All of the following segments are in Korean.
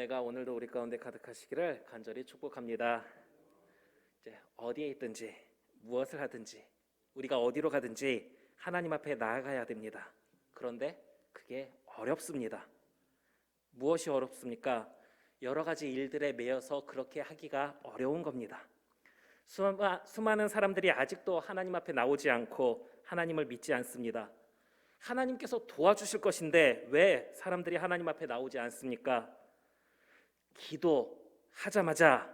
은혜가 오늘도 우리 가운데 가득하시기를 간절히 축복합니다. 이제 어디에 있든지 무엇을 하든지 우리가 어디로 가든지 하나님 앞에 나아가야 됩니다. 그런데 그게 어렵습니다. 무엇이 어렵습니까? 여러 가지 일들에 매여서 그렇게 하기가 어려운 겁니다. 수많은 사람들이 아직도 하나님 앞에 나오지 않고 하나님을 믿지 않습니다. 하나님께서 도와주실 것인데 왜 사람들이 하나님 앞에 나오지 않습니까? 기도하자마자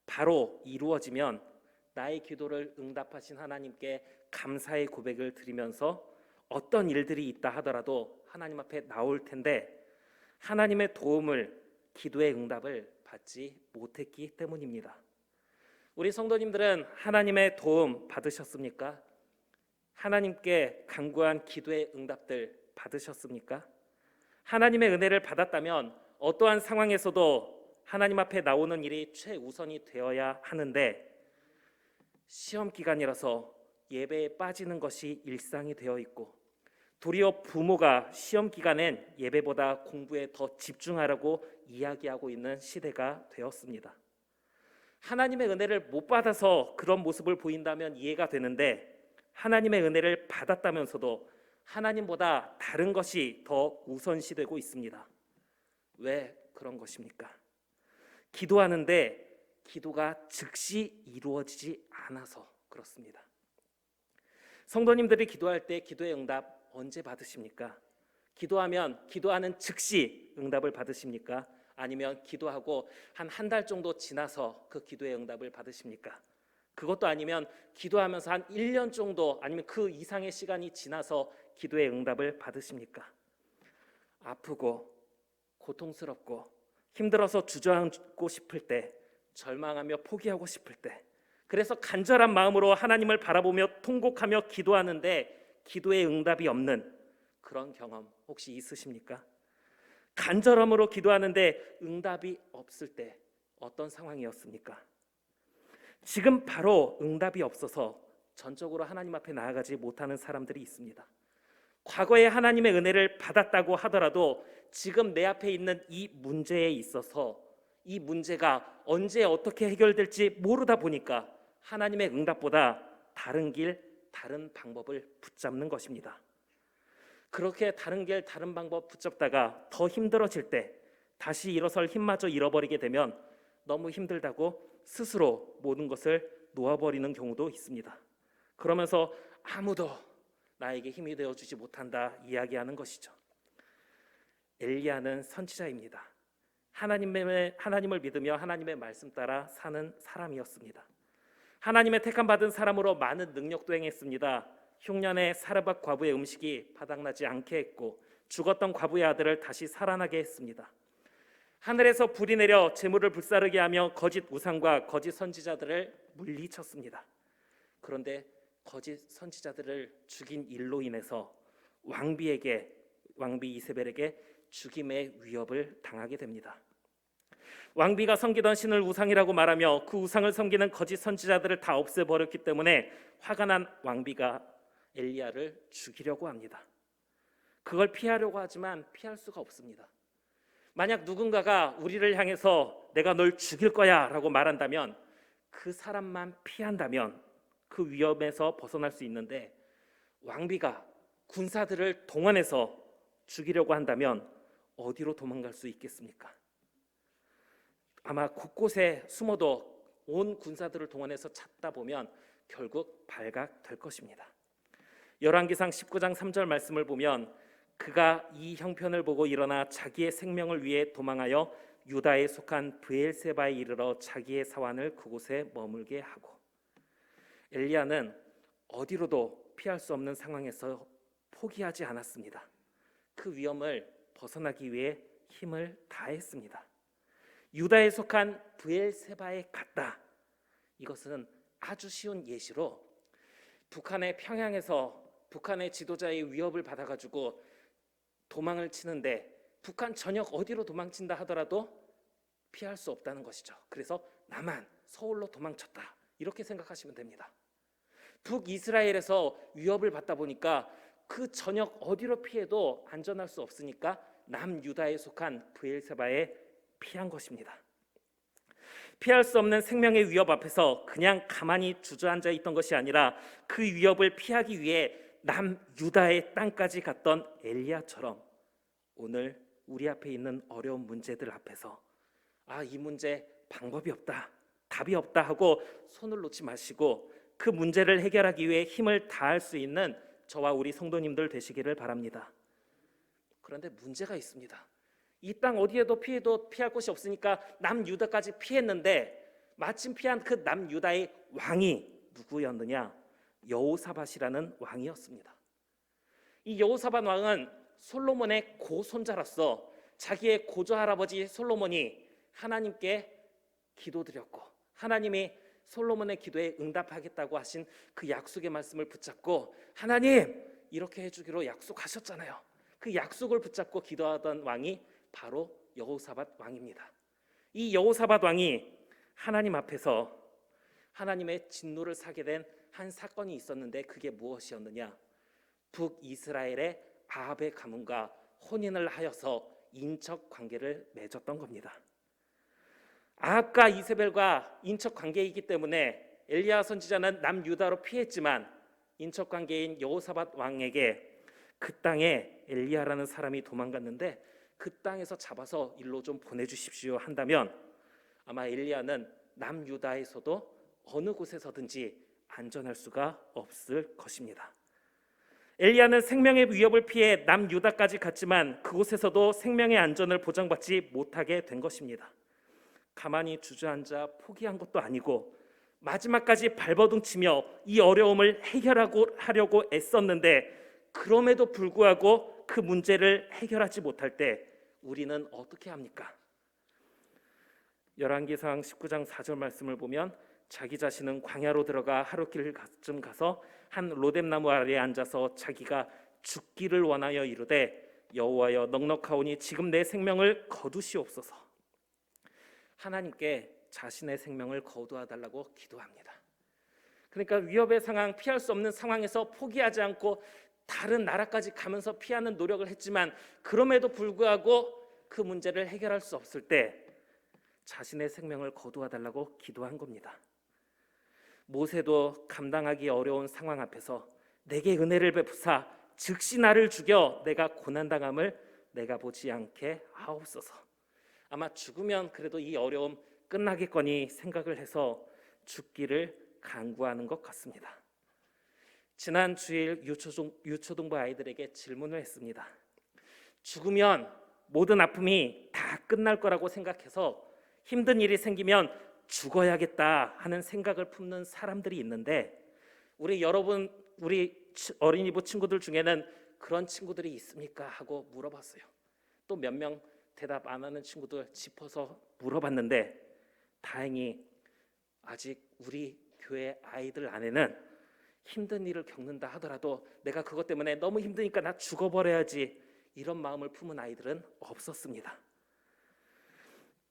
바로 이루어지면 나의 기도를 응답하신 하나님께 감사의 고백을 드리면서 어떤 일들이 있다 하더라도 하나님 앞에 나올 텐데 하나님의 도움을, 기도의 응답을 받지 못했기 때문입니다. 우리 성도님들은 하나님의 도움 받으셨습니까? 하나님께 간구한 기도의 응답들 받으셨습니까? 하나님의 은혜를 받았다면 어떠한 상황에서도 하나님 앞에 나오는 일이 최우선이 되어야 하는데 시험 기간이라서 예배에 빠지는 것이 일상이 되어 있고 도리어 부모가 시험 기간엔 예배보다 공부에 더 집중하라고 이야기하고 있는 시대가 되었습니다. 하나님의 은혜를 못 받아서 그런 모습을 보인다면 이해가 되는데 하나님의 은혜를 받았다면서도 하나님보다 다른 것이 더 우선시되고 있습니다. 왜 그런 것입니까? 기도하는데 기도가 즉시 이루어지지 않아서 그렇습니다. 성도님들이 기도할 때 기도의 응답 언제 받으십니까? 기도하면 기도하는 즉시 응답을 받으십니까? 아니면 기도하고 한 달 정도 지나서 그 기도의 응답을 받으십니까? 그것도 아니면 기도하면서 한 1년 정도 아니면 그 이상의 시간이 지나서 기도의 응답을 받으십니까? 아프고 고통스럽고 힘들어서 주저앉고 싶을 때, 절망하며 포기하고 싶을 때, 그래서 간절한 마음으로 하나님을 바라보며 통곡하며 기도하는데 기도의 응답이 없는 그런 경험 혹시 있으십니까? 간절함으로 기도하는데 응답이 없을 때 어떤 상황이었습니까? 지금 바로 응답이 없어서 전적으로 하나님 앞에 나아가지 못하는 사람들이 있습니다. 과거에 하나님의 은혜를 받았다고 하더라도 지금 내 앞에 있는 이 문제에 있어서 이 문제가 언제 어떻게 해결될지 모르다 보니까 하나님의 응답보다 다른 길, 다른 방법을 붙잡는 것입니다. 그렇게 다른 길, 다른 방법 붙잡다가 더 힘들어질 때 다시 일어설 힘마저 잃어버리게 되면 너무 힘들다고 스스로 모든 것을 놓아버리는 경우도 있습니다. 그러면서 아무도 나에게 힘이 되어주지 못한다 이야기하는 것이죠. 엘리야는 선지자입니다. 하나님을 믿으며 하나님의 말씀 따라 사는 사람이었습니다. 하나님의 택함받은 사람으로 많은 능력도 행했습니다. 흉년에 사르밧 과부의 음식이 바닥나지 않게 했고 죽었던 과부의 아들을 다시 살아나게 했습니다. 하늘에서 불이 내려 재물을 불사르게 하며 거짓 우상과 거짓 선지자들을 물리쳤습니다. 그런데 거짓 선지자들을 죽인 일로 인해서 왕비 이세벨에게 죽임의 위협을 당하게 됩니다. 왕비가 섬기던 신을 우상이라고 말하며 그 우상을 섬기는 거짓 선지자들을 다 없애버렸기 때문에 화가 난 왕비가 엘리야를 죽이려고 합니다. 그걸 피하려고 하지만 피할 수가 없습니다. 만약 누군가가 우리를 향해서 내가 널 죽일 거야 라고 말한다면 그 사람만 피한다면 그 위험에서 벗어날 수 있는데 왕비가 군사들을 동원해서 죽이려고 한다면 어디로 도망갈 수 있겠습니까? 아마 곳곳에 숨어도 온 군사들을 동원해서 찾다 보면 결국 발각될 것입니다. 열왕기상 19장 3절 말씀을 보면 그가 이 형편을 보고 일어나 자기의 생명을 위해 도망하여 유다에 속한 브엘세바에 이르러 자기의 사환을 그곳에 머물게 하고, 엘리야는 어디로도 피할 수 없는 상황에서 포기하지 않았습니다. 그 위험을 벗어나기 위해 힘을 다했습니다. 유다에 속한 브엘세바에 갔다. 이것은 아주 쉬운 예시로 북한의 평양에서 북한의 지도자의 위협을 받아가지고 도망을 치는데 북한 전역 어디로 도망친다 하더라도 피할 수 없다는 것이죠. 그래서 나만 서울로 도망쳤다 이렇게 생각하시면 됩니다. 북이스라엘에서 위협을 받다 보니까 그 전역 어디로 피해도 안전할 수 없으니까 남유다에 속한 브엘세바에 피한 것입니다. 피할 수 없는 생명의 위협 앞에서 그냥 가만히 주저앉아 있던 것이 아니라 그 위협을 피하기 위해 남유다의 땅까지 갔던 엘리야처럼 오늘 우리 앞에 있는 어려운 문제들 앞에서 이 문제 방법이 없다, 답이 없다 하고 손을 놓지 마시고 그 문제를 해결하기 위해 힘을 다할 수 있는 저와 우리 성도님들 되시기를 바랍니다. 그런데 문제가 있습니다. 이 땅 어디에도 피해도 피할 곳이 없으니까 남유다까지 피했는데 마침 피한 그 남유다의 왕이 누구였느냐? 여호사밧이라는 왕이었습니다. 이 여호사밧 왕은 솔로몬의 고손자로서 자기의 고조할아버지 솔로몬이 하나님께 기도드렸고 하나님이 솔로몬의 기도에 응답하겠다고 하신 그 약속의 말씀을 붙잡고 하나님 이렇게 해주기로 약속하셨잖아요. 그 약속을 붙잡고 기도하던 왕이 바로 여호사밧 왕입니다. 이 여호사밧 왕이 하나님 앞에서 하나님의 진노를 사게 된 한 사건이 있었는데 그게 무엇이었느냐? 북이스라엘의 아합의 가문과 혼인을 하여서 인척 관계를 맺었던 겁니다. 아합과 이세벨과 인척 관계이기 때문에 엘리야 선지자는 남유다로 피했지만 인척 관계인 여호사밧 왕에게 그 땅에 엘리야라는 사람이 도망갔는데 그 땅에서 잡아서 일로 좀 보내주십시오 한다면 아마 엘리야는 남유다에서도 어느 곳에서든지 안전할 수가 없을 것입니다. 엘리야는 생명의 위협을 피해 남유다까지 갔지만 그곳에서도 생명의 안전을 보장받지 못하게 된 것입니다. 가만히 주저앉아 포기한 것도 아니고 마지막까지 발버둥치며 이 어려움을 해결하려고 애썼는데 그럼에도 불구하고 그 문제를 해결하지 못할 때 우리는 어떻게 합니까? 열왕기상 19장 4절 말씀을 보면 자기 자신은 광야로 들어가 하룻길쯤 가서 한 로뎀나무 아래에 앉아서 자기가 죽기를 원하여 이르되 여호와여 넉넉하오니 지금 내 생명을 거두시옵소서. 하나님께 자신의 생명을 거두어 달라고 기도합니다. 그러니까 위협의 상황, 피할 수 없는 상황에서 포기하지 않고 다른 나라까지 가면서 피하는 노력을 했지만 그럼에도 불구하고 그 문제를 해결할 수 없을 때 자신의 생명을 거두어 달라고 기도한 겁니다. 모세도 감당하기 어려운 상황 앞에서 내게 은혜를 베푸사 즉시 나를 죽여 내가 고난당함을 내가 보지 않게 하옵소서. 아마 죽으면 그래도 이 어려움 끝나겠거니 생각을 해서 죽기를 간구하는 것 같습니다. 지난 주일 유초등부 아이들에게 질문을 했습니다. 죽으면 모든 아픔이 다 끝날 거라고 생각해서 힘든 일이 생기면 죽어야겠다 하는 생각을 품는 사람들이 있는데 우리 어린이부 친구들 중에는 그런 친구들이 있습니까? 하고 물어봤어요. 또 몇 명 대답 안 하는 친구들 짚어서 물어봤는데 다행히 아직 우리 교회 아이들 안에는 힘든 일을 겪는다 하더라도 내가 그것 때문에 너무 힘드니까 나 죽어버려야지 이런 마음을 품은 아이들은 없었습니다.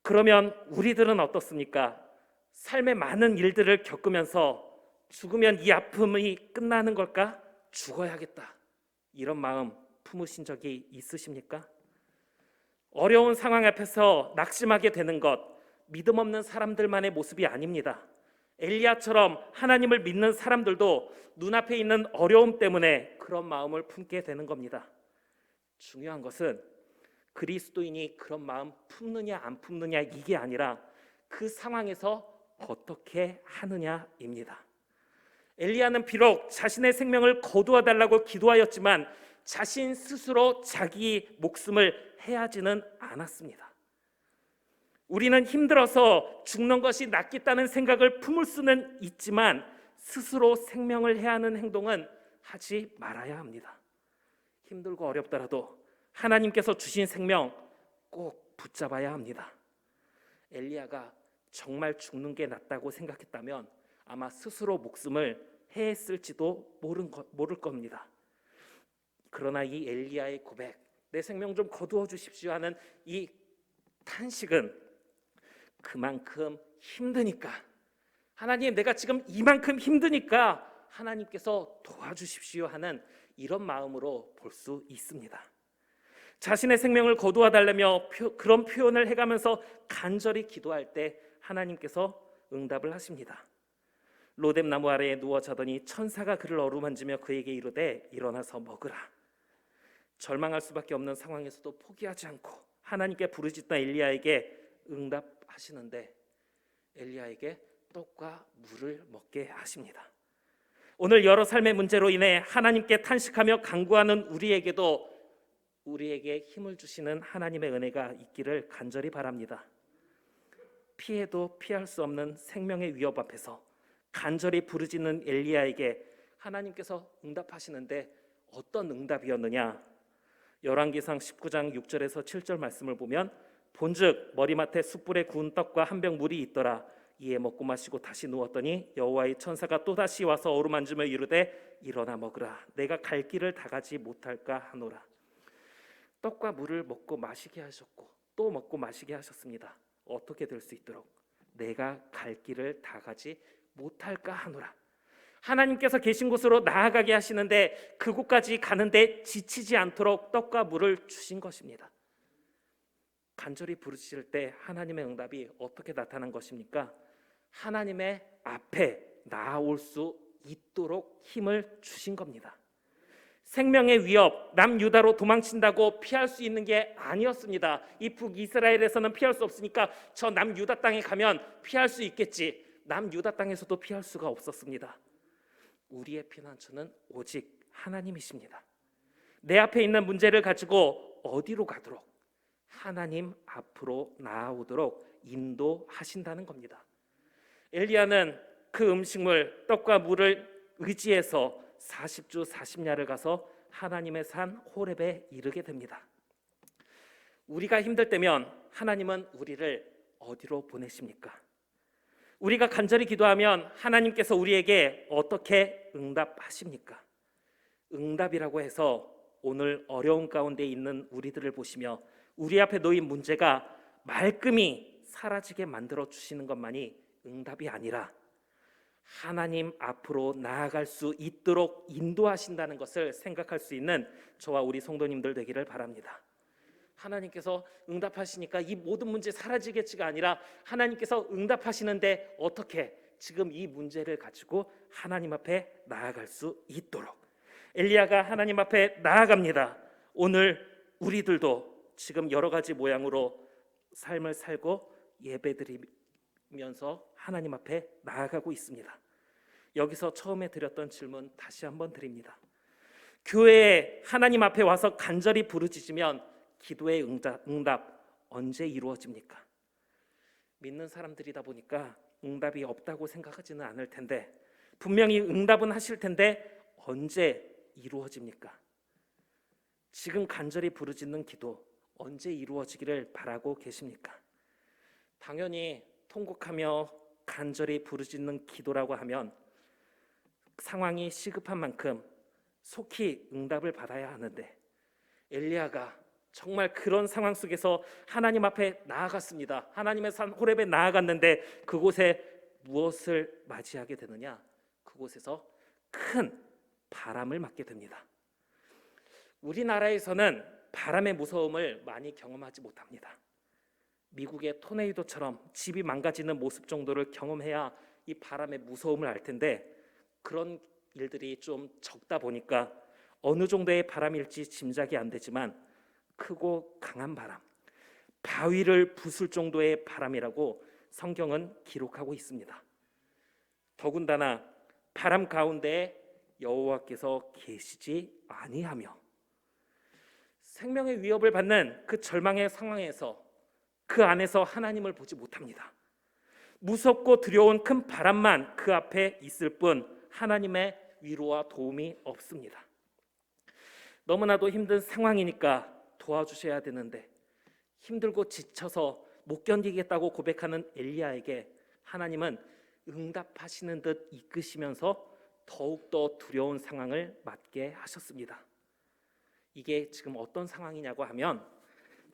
그러면 우리들은 어떻습니까? 삶의 많은 일들을 겪으면서 죽으면 이 아픔이 끝나는 걸까? 죽어야겠다 이런 마음 품으신 적이 있으십니까? 어려운 상황 앞에서 낙심하게 되는 것 믿음 없는 사람들만의 모습이 아닙니다. 엘리야처럼 하나님을 믿는 사람들도 눈앞에 있는 어려움 때문에 그런 마음을 품게 되는 겁니다. 중요한 것은 그리스도인이 그런 마음 품느냐 안 품느냐 이게 아니라 그 상황에서 어떻게 하느냐입니다. 엘리야는 비록 자신의 생명을 거두어 달라고 기도하였지만 자신 스스로 자기 목숨을 해하지는 않았습니다. 우리는 힘들어서 죽는 것이 낫겠다는 생각을 품을 수는 있지만 스스로 생명을 해하는 행동은 하지 말아야 합니다. 힘들고 어렵더라도 하나님께서 주신 생명 꼭 붙잡아야 합니다. 엘리야가 정말 죽는 게 낫다고 생각했다면 아마 스스로 목숨을 해했을지도 모를 겁니다. 그러나 이 엘리야의 고백, 내 생명 좀 거두어 주십시오 하는 이 탄식은 그만큼 힘드니까 하나님 내가 지금 이만큼 힘드니까 하나님께서 도와주십시오 하는 이런 마음으로 볼 수 있습니다. 자신의 생명을 거두어 달라며 그런 표현을 해가면서 간절히 기도할 때 하나님께서 응답을 하십니다. 로뎀 나무 아래에 누워 자더니 천사가 그를 어루만지며 그에게 이르되 일어나서 먹으라. 절망할 수밖에 없는 상황에서도 포기하지 않고 하나님께 부르짖던 엘리야에게 응답하시는데 엘리야에게 떡과 물을 먹게 하십니다. 오늘 여러 삶의 문제로 인해 하나님께 탄식하며 간구하는 우리에게도 우리에게 힘을 주시는 하나님의 은혜가 있기를 간절히 바랍니다. 피해도 피할 수 없는 생명의 위협 앞에서 간절히 부르짖는 엘리야에게 하나님께서 응답하시는데 어떤 응답이었느냐? 열왕기상 19장 6절에서 7절 말씀을 보면 본즉 머리맡에 숯불에 구운 떡과 한 병 물이 있더라. 이에 먹고 마시고 다시 누웠더니 여호와의 천사가 또다시 와서 어루만지며 이르되 일어나 먹으라. 내가 갈 길을 다 가지 못할까 하노라. 떡과 물을 먹고 마시게 하셨고 또 먹고 마시게 하셨습니다. 어떻게 될 수 있도록 내가 갈 길을 다 가지 못할까 하노라. 하나님께서 계신 곳으로 나아가게 하시는데 그곳까지 가는데 지치지 않도록 떡과 물을 주신 것입니다. 간절히 부르실 때 하나님의 응답이 어떻게 나타난 것입니까? 하나님의 앞에 나아올 수 있도록 힘을 주신 겁니다. 생명의 위협, 남유다로 도망친다고 피할 수 있는 게 아니었습니다. 이 북이스라엘에서는 피할 수 없으니까 저 남유다 땅에 가면 피할 수 있겠지. 남유다 땅에서도 피할 수가 없었습니다. 우리의 피난처는 오직 하나님이십니다. 내 앞에 있는 문제를 가지고 어디로 가도록 하나님 앞으로 나아오도록 인도하신다는 겁니다. 엘리야는 그 음식물 떡과 물을 의지해서 40주 40야를 가서 하나님의 산 호렙에 이르게 됩니다. 우리가 힘들 때면 하나님은 우리를 어디로 보내십니까? 우리가 간절히 기도하면 하나님께서 우리에게 어떻게 응답하십니까? 응답이라고 해서 오늘 어려운 가운데 있는 우리들을 보시며 우리 앞에 놓인 문제가 말끔히 사라지게 만들어 주시는 것만이 응답이 아니라 하나님 앞으로 나아갈 수 있도록 인도하신다는 것을 생각할 수 있는 저와 우리 성도님들 되기를 바랍니다. 하나님께서 응답하시니까 이 모든 문제 사라지겠지가 아니라 하나님께서 응답하시는데 어떻게 지금 이 문제를 가지고 하나님 앞에 나아갈 수 있도록 엘리야가 하나님 앞에 나아갑니다. 오늘 우리들도 지금 여러 가지 모양으로 삶을 살고 예배드리면서 하나님 앞에 나아가고 있습니다. 여기서 처음에 드렸던 질문 다시 한번 드립니다. 교회에 하나님 앞에 와서 간절히 부르짖으면 기도의 응답 언제 이루어집니까? 믿는 사람들이다 보니까 응답이 없다고 생각하지는 않을 텐데 분명히 응답은 하실 텐데 언제 이루어집니까? 지금 간절히 부르짖는 기도 언제 이루어지기를 바라고 계십니까? 당연히 통곡하며 간절히 부르짖는 기도라고 하면 상황이 시급한 만큼 속히 응답을 받아야 하는데 엘리야가 정말 그런 상황 속에서 하나님 앞에 나아갔습니다. 하나님의 산 호렙에 나아갔는데 그곳에 무엇을 맞이하게 되느냐? 그곳에서 큰 바람을 맞게 됩니다. 우리나라에서는 바람의 무서움을 많이 경험하지 못합니다. 미국의 토네이도처럼 집이 망가지는 모습 정도를 경험해야 이 바람의 무서움을 알 텐데 그런 일들이 좀 적다 보니까 어느 정도의 바람일지 짐작이 안 되지만 크고 강한 바람, 바위를 부술 정도의 바람이라고 성경은 기록하고 있습니다. 더군다나 바람 가운데 여호와께서 계시지 아니하며 생명의 위협을 받는 그 절망의 상황에서 그 안에서 하나님을 보지 못합니다. 무섭고 두려운 큰 바람만 그 앞에 있을 뿐 하나님의 위로와 도움이 없습니다. 너무나도 힘든 상황이니까 도와주셔야 되는데 힘들고 지쳐서 못 견디겠다고 고백하는 엘리야에게 하나님은 응답하시는 듯 이끄시면서 더욱더 두려운 상황을 맞게 하셨습니다. 이게 지금 어떤 상황이냐고 하면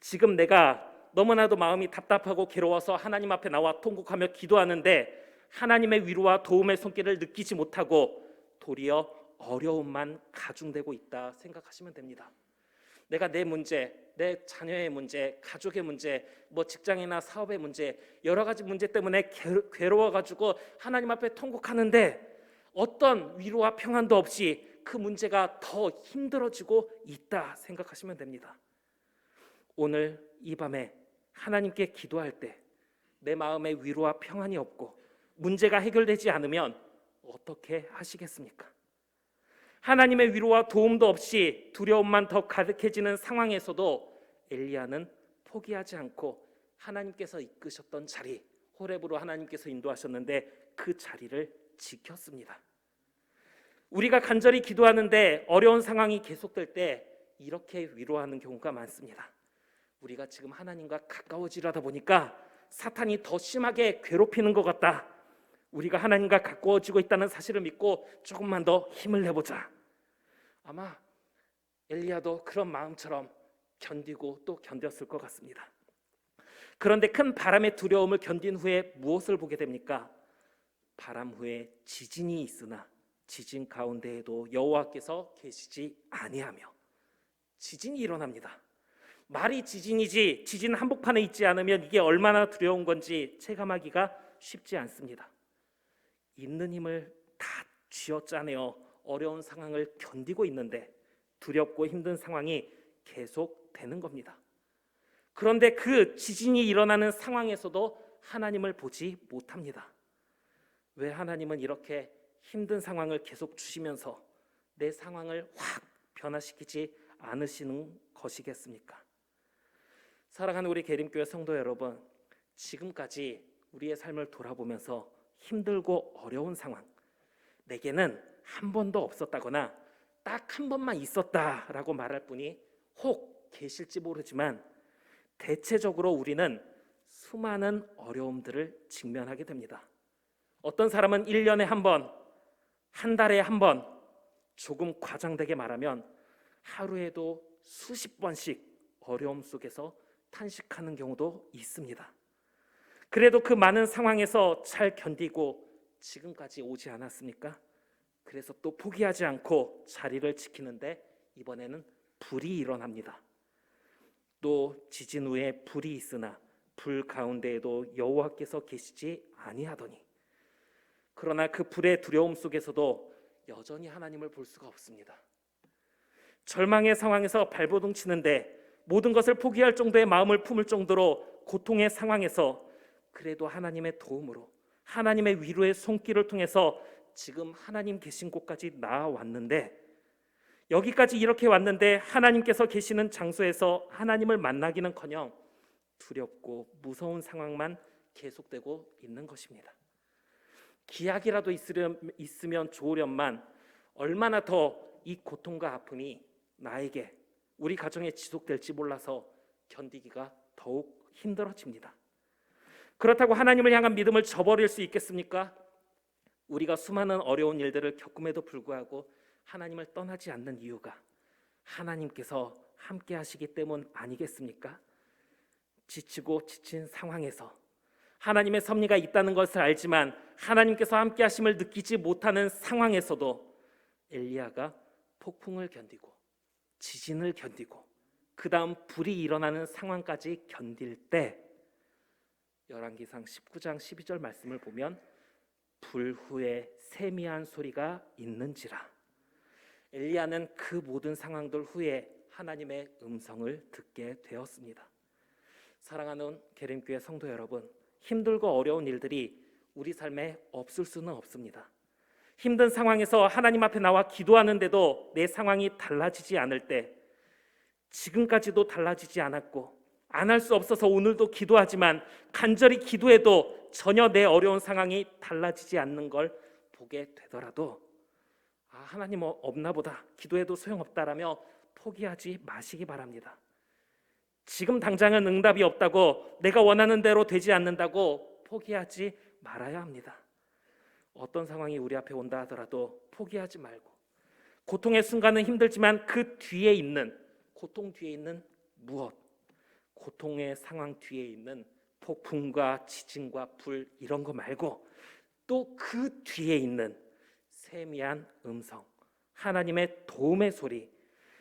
지금 내가 너무나도 마음이 답답하고 괴로워서 하나님 앞에 나와 통곡하며 기도하는데 하나님의 위로와 도움의 손길을 느끼지 못하고 도리어 어려움만 가중되고 있다 생각하시면 됩니다. 내가 내 문제, 내 자녀의 문제, 가족의 문제, 뭐 직장이나 사업의 문제, 여러 가지 문제 때문에 괴로워가지고 하나님 앞에 통곡하는데 어떤 위로와 평안도 없이 그 문제가 더 힘들어지고 있다 생각하시면 됩니다. 오늘 이 밤에 하나님께 기도할 때 내 마음에 위로와 평안이 없고 문제가 해결되지 않으면 어떻게 하시겠습니까? 하나님의 위로와 도움도 없이 두려움만 더 가득해지는 상황에서도 엘리야는 포기하지 않고 하나님께서 이끄셨던 자리, 호렙으로 하나님께서 인도하셨는데 그 자리를 지켰습니다. 우리가 간절히 기도하는데 어려운 상황이 계속될 때 이렇게 위로하는 경우가 많습니다. 우리가 지금 하나님과 가까워지려다 보니까 사탄이 더 심하게 괴롭히는 것 같다. 우리가 하나님과 가까워지고 있다는 사실을 믿고 조금만 더 힘을 내보자. 아마 엘리야도 그런 마음처럼 견디고 또 견뎠을 것 같습니다. 그런데 큰 바람의 두려움을 견딘 후에 무엇을 보게 됩니까? 바람 후에 지진이 있으나 지진 가운데에도 여호와께서 계시지 아니하며 지진이 일어납니다. 말이 지진이지 지진 한복판에 있지 않으면 이게 얼마나 두려운 건지 체감하기가 쉽지 않습니다. 있는 힘을 다 쥐어짜내어 어려운 상황을 견디고 있는데 두렵고 힘든 상황이 계속되는 겁니다. 그런데 그 지진이 일어나는 상황에서도 하나님을 보지 못합니다. 왜 하나님은 이렇게 힘든 상황을 계속 주시면서 내 상황을 확 변화시키지 않으시는 것이겠습니까? 사랑하는 우리 계림교회 성도 여러분, 지금까지 우리의 삶을 돌아보면서 힘들고 어려운 상황, 내게는 한 번도 없었다거나 딱 한 번만 있었다라고 말할 분이 혹 계실지 모르지만 대체적으로 우리는 수많은 어려움들을 직면하게 됩니다. 어떤 사람은 1년에 한 번, 한 달에 한 번, 조금 과장되게 말하면 하루에도 수십 번씩 어려움 속에서 탄식하는 경우도 있습니다. 그래도 그 많은 상황에서 잘 견디고 지금까지 오지 않았습니까? 그래서 또 포기하지 않고 자리를 지키는데 이번에는 불이 일어납니다. 또 지진 후에 불이 있으나 불 가운데에도 여호와께서 계시지 아니하더니, 그러나 그 불의 두려움 속에서도 여전히 하나님을 볼 수가 없습니다. 절망의 상황에서 발버둥 치는데 모든 것을 포기할 정도의 마음을 품을 정도로 고통의 상황에서 그래도 하나님의 도움으로 하나님의 위로의 손길을 통해서 지금 하나님 계신 곳까지 나아왔는데, 여기까지 이렇게 왔는데 하나님께서 계시는 장소에서 하나님을 만나기는커녕 두렵고 무서운 상황만 계속되고 있는 것입니다. 기약이라도 있으면 좋으련만 얼마나 더 이 고통과 아픔이 나에게, 우리 가정에 지속될지 몰라서 견디기가 더욱 힘들어집니다. 그렇다고 하나님을 향한 믿음을 저버릴 수 있겠습니까? 우리가 수많은 어려운 일들을 겪음에도 불구하고 하나님을 떠나지 않는 이유가 하나님께서 함께 하시기 때문 아니겠습니까? 지치고 지친 상황에서 하나님의 섭리가 있다는 것을 알지만 하나님께서 함께 하심을 느끼지 못하는 상황에서도 엘리야가 폭풍을 견디고 지진을 견디고 그 다음 불이 일어나는 상황까지 견딜 때, 열왕기상 19장 12절 말씀을 보면 불 후에 세미한 소리가 있는지라, 엘리야는 그 모든 상황들 후에 하나님의 음성을 듣게 되었습니다. 사랑하는 계림교회 성도 여러분, 힘들고 어려운 일들이 우리 삶에 없을 수는 없습니다. 힘든 상황에서 하나님 앞에 나와 기도하는데도 내 상황이 달라지지 않을 때, 지금까지도 달라지지 않았고 안 할 수 없어서 오늘도 기도하지만 간절히 기도해도 전혀 내 어려운 상황이 달라지지 않는 걸 보게 되더라도 하나님 없나 보다, 기도해도 소용없다라며 포기하지 마시기 바랍니다. 지금 당장은 응답이 없다고, 내가 원하는 대로 되지 않는다고 포기하지 말아야 합니다. 어떤 상황이 우리 앞에 온다 하더라도 포기하지 말고, 고통의 순간은 힘들지만 그 뒤에 있는, 고통 뒤에 있는 무엇, 고통의 상황 뒤에 있는 폭풍과 지진과 불, 이런 거 말고 또 그 뒤에 있는 세미한 음성, 하나님의 도움의 소리,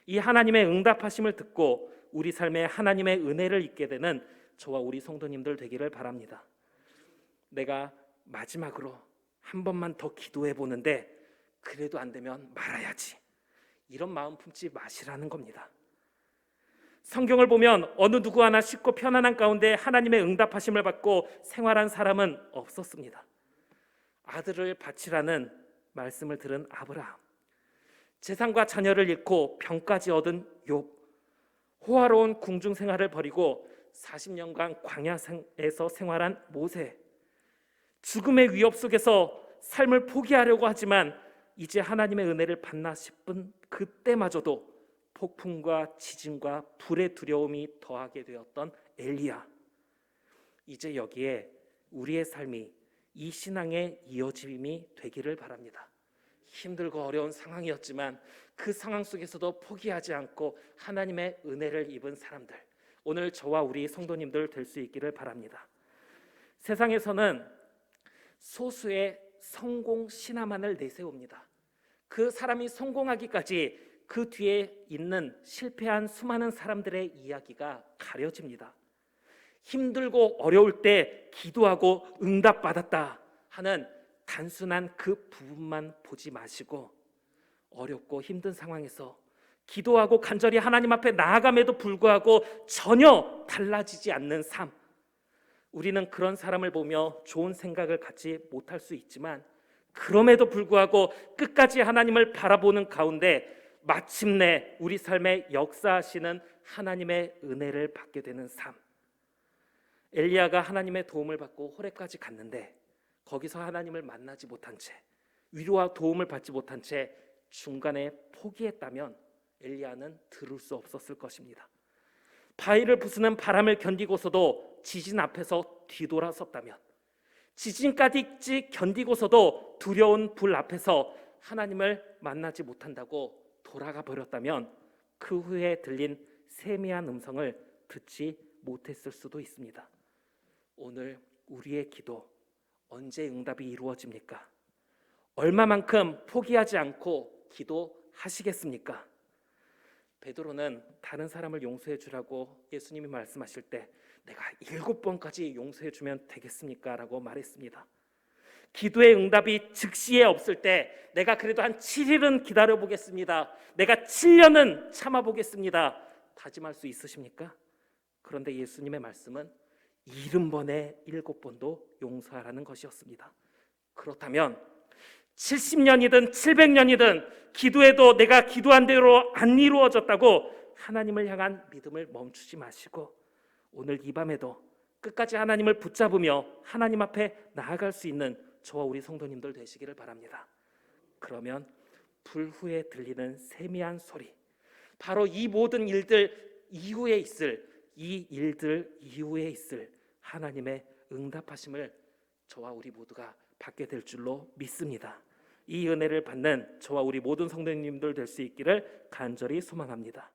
이 하나님의 응답하심을 듣고 우리 삶에 하나님의 은혜를 잊게 되는 저와 우리 성도님들 되기를 바랍니다. 내가 마지막으로 한 번만 더 기도해 보는데 그래도 안 되면 말아야지, 이런 마음 품지 마시라는 겁니다. 성경을 보면 어느 누구 하나 쉽고 편안한 가운데 하나님의 응답하심을 받고 생활한 사람은 없었습니다. 아들을 바치라는 말씀을 들은 아브라함, 재산과 자녀를 잃고 병까지 얻은 욥, 호화로운 궁중 생활을 버리고 40년간 광야에서 생활한 모세, 죽음의 위협 속에서 삶을 포기하려고 하지만 이제 하나님의 은혜를 받나 싶은 그때마저도 폭풍과 지진과 불의 두려움이 더하게 되었던 엘리야, 이제 여기에 우리의 삶이 이 신앙의 이어짐이 되기를 바랍니다. 힘들고 어려운 상황이었지만 그 상황 속에서도 포기하지 않고 하나님의 은혜를 입은 사람들, 오늘 저와 우리 성도님들 될 수 있기를 바랍니다. 세상에서는 소수의 성공 신화만을 내세웁니다. 그 사람이 성공하기까지 그 뒤에 있는 실패한 수많은 사람들의 이야기가 가려집니다. 힘들고 어려울 때 기도하고 응답받았다 하는 단순한 그 부분만 보지 마시고, 어렵고 힘든 상황에서 기도하고 간절히 하나님 앞에 나아감에도 불구하고 전혀 달라지지 않는 삶, 우리는 그런 사람을 보며 좋은 생각을 갖지 못할 수 있지만 그럼에도 불구하고 끝까지 하나님을 바라보는 가운데 마침내 우리 삶에 역사하시는 하나님의 은혜를 받게 되는 삶. 엘리야가 하나님의 도움을 받고 호렙까지 갔는데 거기서 하나님을 만나지 못한 채, 위로와 도움을 받지 못한 채 중간에 포기했다면 엘리야는 들을 수 없었을 것입니다. 바위를 부수는 바람을 견디고서도 지진 앞에서 뒤돌아섰다면, 지진까지 견디고서도 두려운 불 앞에서 하나님을 만나지 못한다고 돌아가 버렸다면 그 후에 들린 세미한 음성을 듣지 못했을 수도 있습니다. 오늘 우리의 기도 언제 응답이 이루어집니까? 얼마만큼 포기하지 않고 기도하시겠습니까? 베드로는 다른 사람을 용서해 주라고 예수님이 말씀하실 때 내가 7번까지 용서해 주면 되겠습니까? 라고 말했습니다. 기도의 응답이 즉시에 없을 때 내가 그래도 한 7일은 기다려 보겠습니다, 내가 7년은 참아 보겠습니다, 다짐할 수 있으십니까? 그런데 예수님의 말씀은 70번에 7번도 용서하라는 것이었습니다. 그렇다면 70년이든 700년이든 기도해도 내가 기도한 대로 안 이루어졌다고 하나님을 향한 믿음을 멈추지 마시고 오늘 이 밤에도 끝까지 하나님을 붙잡으며 하나님 앞에 나아갈 수 있는 저와 우리 성도님들 되시기를 바랍니다. 그러면 불 후에 들리는 세미한 소리, 바로 이 모든 일들 이후에 있을, 이 일들 이후에 있을 하나님의 응답하심을 저와 우리 모두가 받게 될 줄로 믿습니다. 이 은혜를 받는 저와 우리 모든 성도님들 될 수 있기를 간절히 소망합니다.